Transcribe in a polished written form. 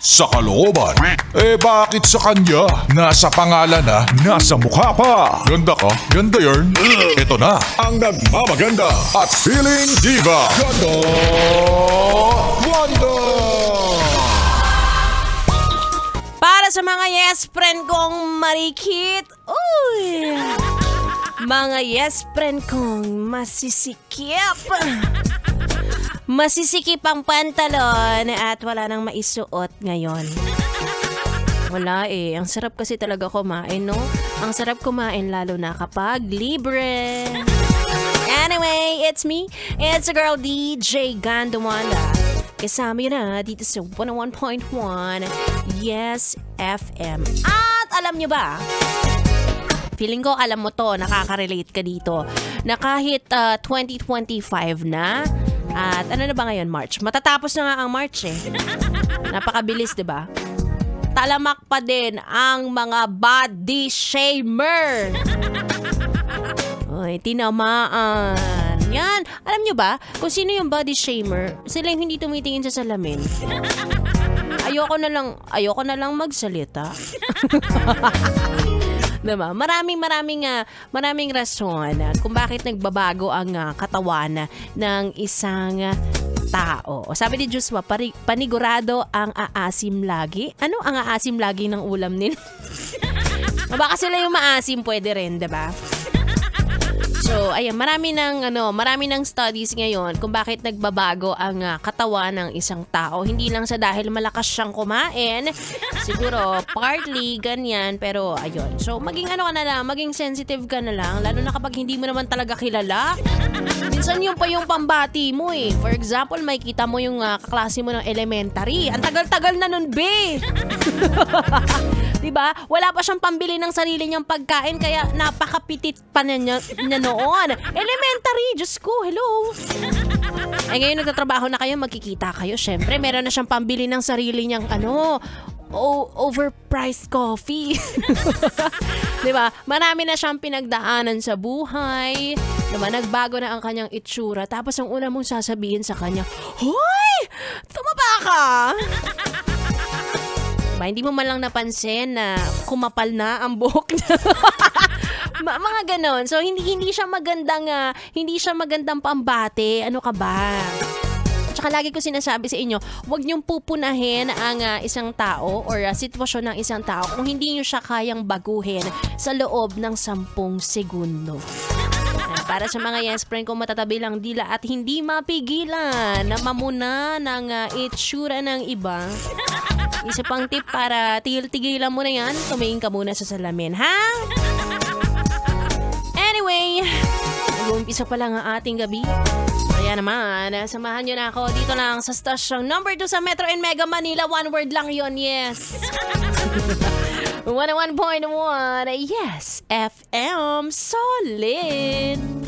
sa kalooban. Bakit sa kanya? Nasa pangalan na, nasa mukha pa. Ganda ka? Ganda yarn. Ito na, ang nagmamaganda at feeling diva. Ganda Wanda! Para sa mga yes friend kong marikit, uy! Mga yes friend kong masisikip. Masisikip ang pantalon at wala nang maisuot ngayon. Wala Ang sarap kasi talaga kumain, no? Ang sarap kumain lalo na kapag libre. Anyway, it's me. It's a girl DJ Gandawanda. Kasama yun na dito sa 101.1 Yes FM. At alam nyo ba? Feeling ko alam mo to, nakaka-relate ka dito. Na kahit 2025 na, at ano na ba ngayon, March? Matatapos na nga ang March Napakabilis, di ba? Talamak pa din ang mga body shamer. Ay, tinamaan. Yan. Alam nyo ba, kung sino yung body shamer, sila yung hindi tumitingin sa salamin. Ayoko na lang magsalita. Diba? Maraming rason kung bakit nagbabago ang katawan ng isang tao. Sabi ni Joshua, panigurado ang aasim lagi. Ano ang aasim lagi ng ulam nila? Baka sila yung maasim, pwede rin, diba? So, ayan, marami ng studies ngayon kung bakit nagbabago ang katawan ng isang tao. Hindi lang sa dahil malakas siyang kumain. Siguro, partly, ganyan. Pero, ayun. So, maging maging sensitive ka na lang. Lalo na kapag hindi mo naman talaga kilala. Minsan yun pa yung pambati mo For example, makikita mo yung kaklase mo ng elementary. Ang tagal-tagal na nun, be! Diba? Wala pa siyang pambili ng sarili niyang pagkain kaya napakapitit pa niya noon. Elementary, Diyos ko, hello. Ngayon nagtatrabaho na kayo, magkikita kayo. Syempre, meron na siyang pambili ng sarili niyang overpriced coffee. Diba? Marami na siyang pinagdaanan sa buhay. Diba? Nagbago na ang kanyang itsura. Tapos ang una mong sasabihin sa kanya, hoy! Tumaba ka! Hindi mo man lang napansin na kumapal na ang buhok niya. Mga ganon. So, hindi siya magandang pambate. Ano ka ba? Tsaka lagi ko sinasabi sa inyo, huwag niyong pupunahin ang isang tao or sitwasyon ng isang tao kung hindi niyo siya kayang baguhin sa loob ng 10 segundo. Para sa mga yes friend kong matatabi lang dila at hindi mapigilan na mamuna ng itsura ng iba. Isa pang tip para tigil-tigilan mo na yan, tumingin ka muna sa salamin, ha? Anyway, nag-uumpisa pa lang ang ating gabi. Kaya naman, samahan nyo na ako dito lang sa stasyong number 2 sa Metro and Mega Manila. One word lang yon, yes. 101.1, yes, FM, solid.